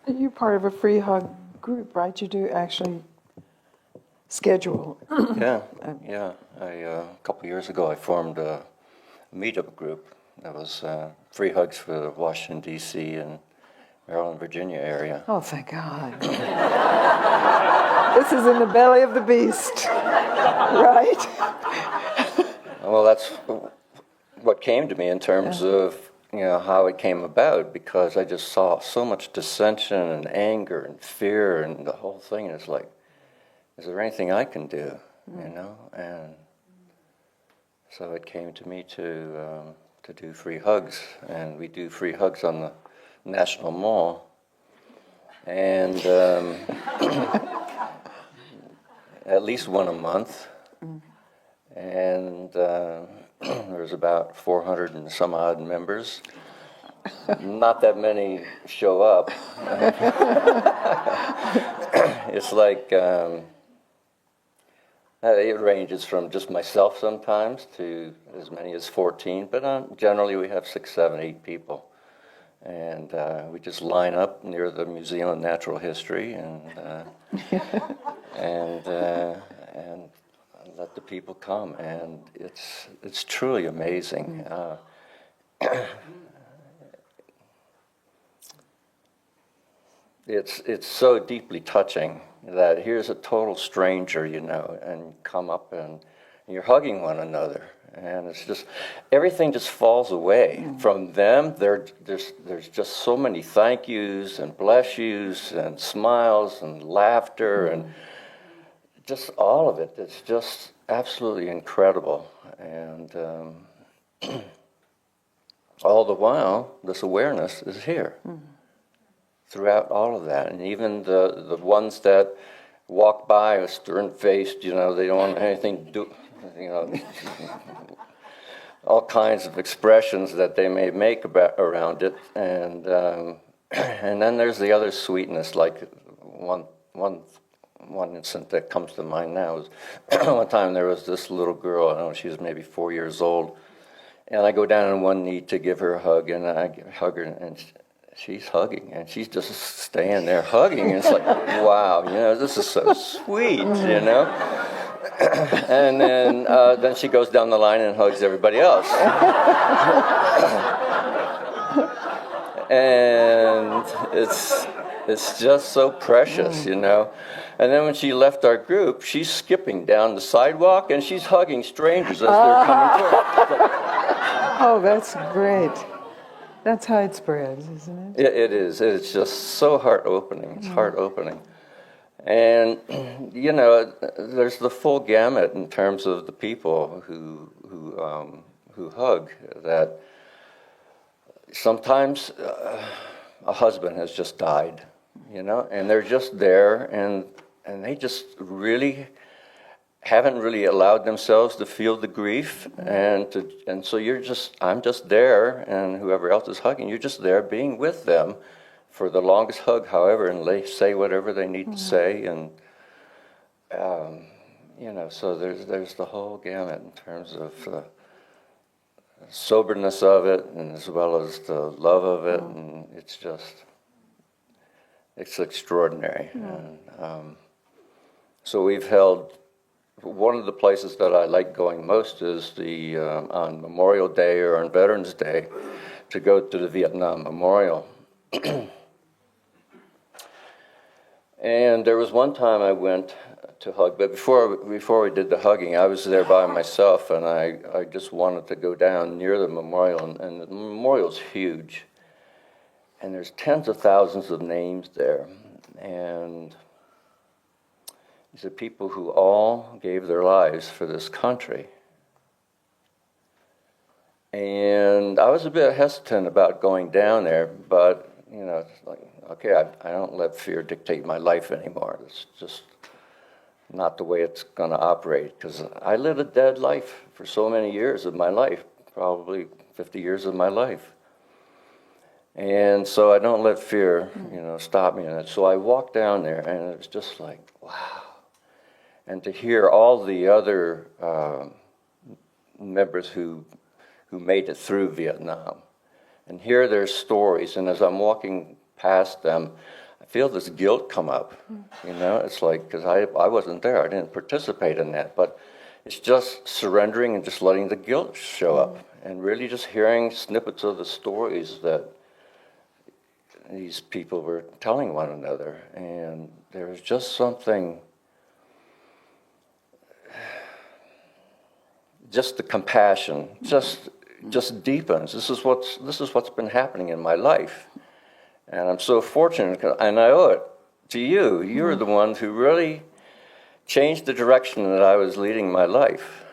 You're part of a free hug group, right? You do actually schedule. Yeah. A couple years ago, I formed a meetup group that was free hugs for the Washington, D.C. and Maryland, Virginia area. Oh, thank God. This is in the belly of the beast, right? Well, that's what came to me in terms of how it came about, because I just saw so much dissension and anger and fear and the whole thing. It's like, is there anything I can do? And so it came to me to do free hugs, and we do free hugs on the National Mall, and at least one a month, and there's about 400 and some odd members. Not that many show up. It's like it ranges from just myself sometimes to as many as 14, but generally we have 6, 7, 8 people. And we just line up near the Museum of Natural History and let the people come, and it's truly amazing. It's so deeply touching that here's a total stranger, and come up and you're hugging one another, and it's just everything just falls away from them. There's just so many thank yous and bless yous and smiles and laughter and just all of it. It's just absolutely incredible, and all the while this awareness is here. Throughout all of that, and even the ones that walk by are stern-faced, they don't want anything to do, all kinds of expressions that they may make around it, and then there's the other sweetness, like one incident that comes to mind now is one time there was this little girl, I don't know, she was maybe 4 years old, and I go down on one knee to give her a hug, and I hug her, and she's hugging, and she's just staying there hugging. And it's like, wow, this is so sweet, And then she goes down the line and hugs everybody else. And it's just so precious, And then when she left our group, she's skipping down the sidewalk, and she's hugging strangers as they're coming toward her. Oh, that's great. That's how it spreads, isn't it? It is. It's just so heart-opening. It's heart-opening. And, there's the full gamut in terms of the people who hug, that sometimes a husband has just died, and they're just there, and they just really haven't really allowed themselves to feel the grief, and so I'm just there, and whoever else is hugging, you're just there being with them for the longest hug, however, and they say whatever they need to say, and so there's the whole gamut in terms of soberness of it, and as well as the love of it, and it's extraordinary. And so we've held. One of the places that I like going most is on Memorial Day or on Veterans Day, to go to the Vietnam Memorial. And there was one time I went to hug, but before we did the hugging, I was there by myself, and I just wanted to go down near the memorial, and the memorial's huge, and there's tens of thousands of names there, and these are people who all gave their lives for this country. And I was a bit hesitant about going down there, but, it's like, okay, I don't let fear dictate my life anymore. It's just not the way it's going to operate, because I lived a dead life for so many years of my life, probably 50 years of my life. And so I don't let fear, stop me in it. So I walked down there, and it was just like, wow. And to hear all the other members who made it through Vietnam, and hear their stories. And as I'm walking past them, I feel this guilt come up. You know, it's like, because I wasn't there, I didn't participate in that, but it's just surrendering and just letting the guilt show up, and really just hearing snippets of the stories that these people were telling one another. And there was just something, just the compassion just deepens. This is what's been happening in my life, and I'm so fortunate, and I owe it to you. You're the ones who really changed the direction that I was leading my life.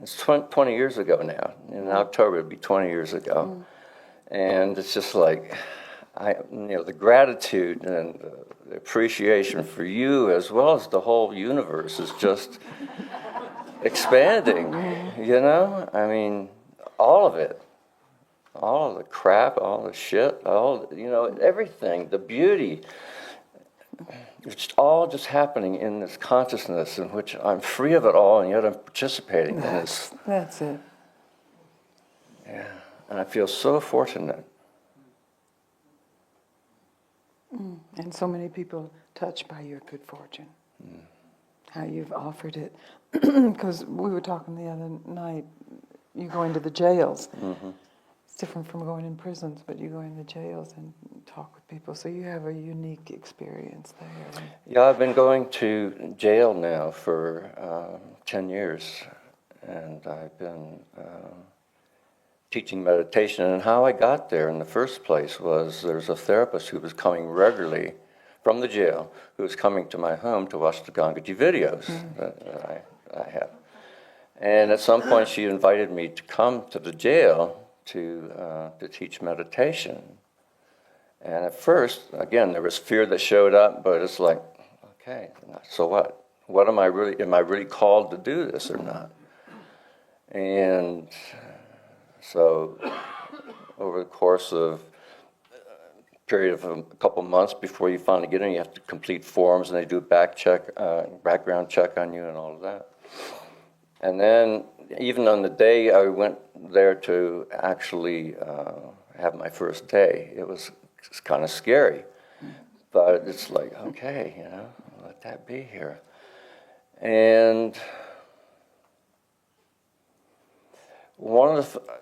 It's 20 years ago now. In October, it'd be 20 years ago. And it's just like, the gratitude and the appreciation for you, as well as the whole universe, is just expanding, you know? I mean, all of it. All of the crap, all the shit, everything, the beauty. It's all just happening in this consciousness in which I'm free of it all, and yet I'm participating in this. That's it. Yeah, and I feel so fortunate. And so many people touched by your good fortune. How you've offered it. Because we were talking the other night, you go into the jails. It's different from going in prisons, but you go in the jails and talk with people. So you have a unique experience there. Yeah, I've been going to jail now for 10 years, and I've been teaching meditation. And how I got there in the first place was there's a therapist who was coming regularly from the jail, who was coming to my home to watch the Gangaji videos that I have. And at some point she invited me to come to the jail to teach meditation. And at first, again, there was fear that showed up, but it's like, okay, so what? What am I really called to do this or not? And so over the course of a period of a couple months before you finally get in, you have to complete forms, and they do a background check on you and all of that. And then even on the day I went there to actually have my first day, it was kind of scary. But it's like, okay, let that be here. And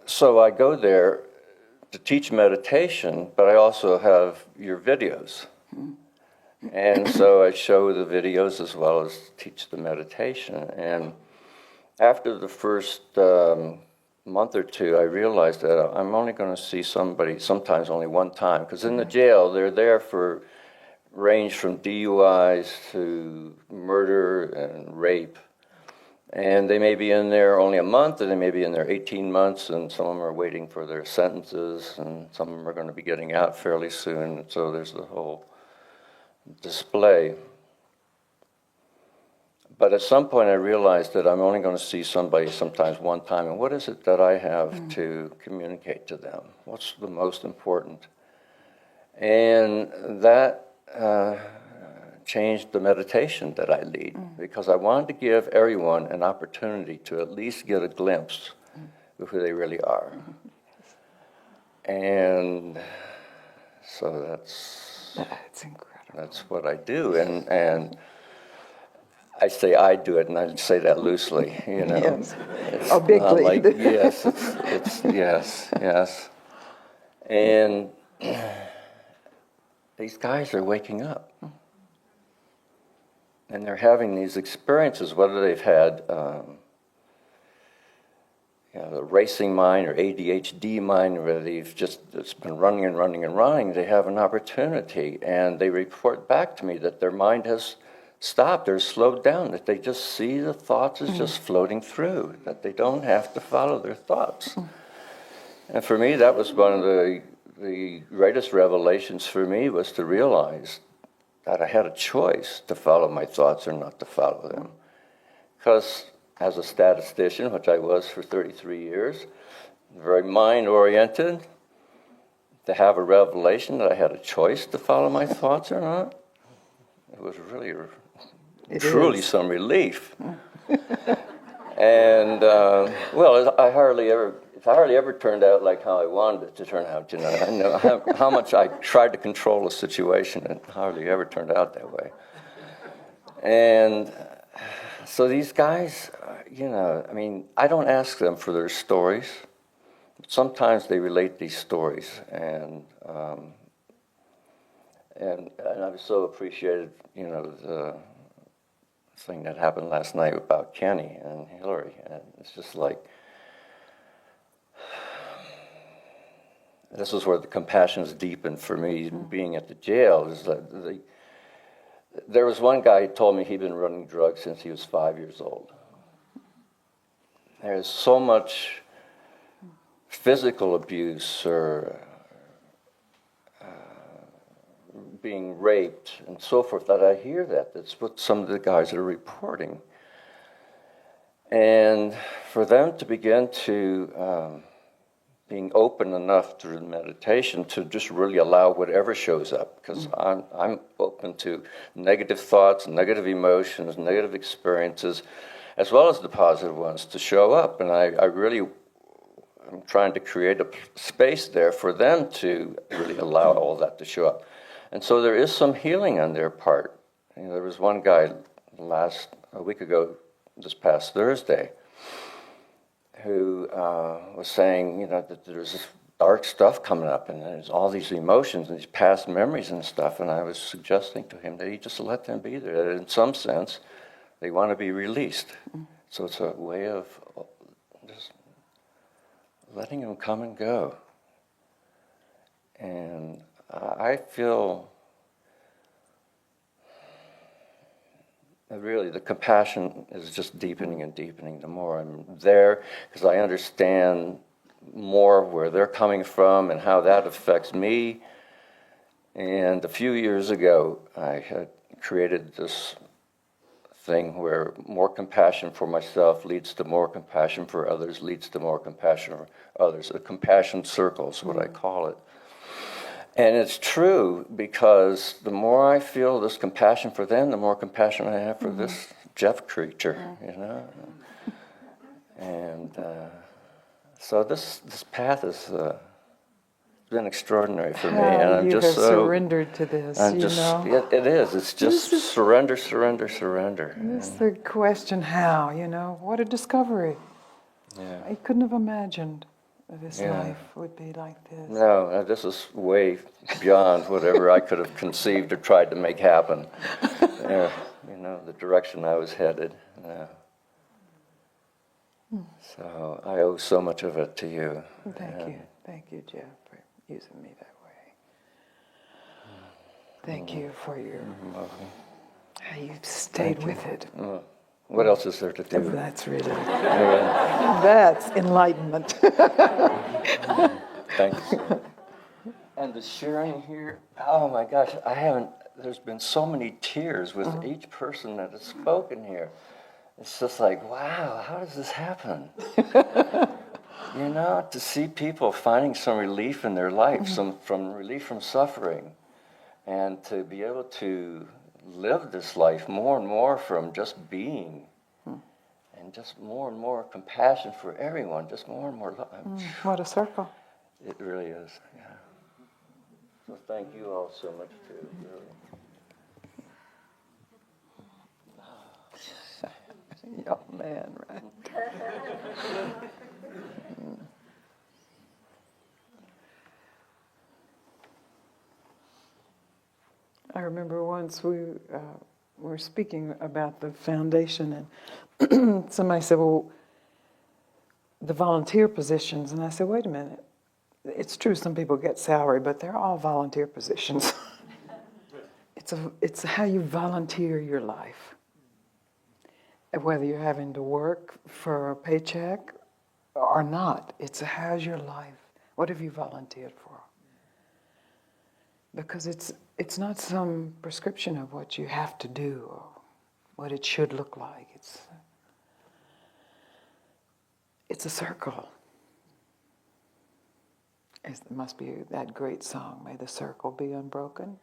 so I go there to teach meditation, but I also have your videos. And so I show the videos as well as teach the meditation. And after the first month or two, I realized that I'm only going to see somebody sometimes only one time, because in the jail, they're there for range from DUIs to murder and rape. And they may be in there only a month, and they may be in there 18 months, and some of them are waiting for their sentences, and some of them are going to be getting out fairly soon. So there's the whole display. But at some point I realized that I'm only going to see somebody sometimes one time, and what is it that I have to communicate to them? What's the most important? And that changed the meditation that I lead, because I wanted to give everyone an opportunity to at least get a glimpse of who they really are. And so that's incredible. That's what I do, and I say I do it, and I say that loosely, Yes. It's Bigly. not like, yes, it's yes. And these guys are waking up. And they're having these experiences, whether they've had the racing mind or ADHD mind, where it's been running and running and running, they have an opportunity, and they report back to me that their mind has stopped or slowed down, that they just see the thoughts as just floating through, that they don't have to follow their thoughts. And for me, that was one of the greatest revelations for me, was to realize that I had a choice to follow my thoughts or not to follow them. Because as a statistician, which I was for 33 years, very mind-oriented, to have a revelation that I had a choice to follow my thoughts or not, it was really, truly some relief. And, I hardly ever It hardly ever turned out like how I wanted it to turn out, you know. I know how much I tried to control a situation, and it hardly ever turned out that way. And so these guys, you know, I mean, I don't ask them for their stories. Sometimes they relate these stories, and I've so appreciated, you know, the thing that happened last night about Kenny and Hillary, and it's just like, this is where the compassion's deepened for me, being at the jail, is that there was one guy who told me he'd been running drugs since he was 5 years old. There's so much physical abuse or being raped and so forth that I hear that. That's what some of the guys are reporting. And for them to begin to being open enough through meditation to just really allow whatever shows up, because I'm open to negative thoughts, negative emotions, negative experiences, as well as the positive ones to show up. And I really am trying to create a space there for them to really allow all that to show up. And so there is some healing on their part. You know, there was one guy a week ago, this past Thursday, who was saying, you know, that there's this dark stuff coming up, and there's all these emotions and these past memories and stuff. And I was suggesting to him that he just let them be there. That in some sense, they want to be released. So it's a way of just letting them come and go. And I feel that really the compassion is just deepening and deepening the more I'm there, because I understand more where they're coming from and how that affects me. And a few years ago, I had created this thing where more compassion for myself leads to more compassion for others, leads to more compassion for others. A compassion circle is what I call it. And it's true, because the more I feel this compassion for them, the more compassion I have for this Jeff creature, you know. And so this path has been extraordinary for me, and I'm you just have so surrendered to this, I'm you just know. it is. It's just surrender, surrender, surrender. This is the question, how, you know, what a discovery. Yeah. I couldn't have imagined this Yeah. life would be like this. No, this is way beyond whatever I could have conceived or tried to make happen. Yeah, you know, the direction I was headed. Yeah. So I owe so much of it to you. Thank you, Jeff, for using me that way. Thank you for your how you stayed with it. What else is there to do? That's really that's enlightenment. Thanks. And the sharing here, oh my gosh, there's been so many tears with each person that has spoken here. It's just like, wow, how does this happen? You know, to see people finding some relief in their life, from relief from suffering, and to be able to live this life more and more from just being, and just more and more compassion for everyone, just more and more love. What a circle. It really is, yeah. So thank you all so much too, really. Oh man, right. I remember once we were speaking about the foundation, and somebody said, well, the volunteer positions, and I said, wait a minute. It's true some people get salary, but they're all volunteer positions. It's how you volunteer your life. Whether you're having to work for a paycheck or not, it's how's your life? What have you volunteered for? Because it's not some prescription of what you have to do or what it should look like. It's a circle. It must be that great song, May the Circle Be Unbroken.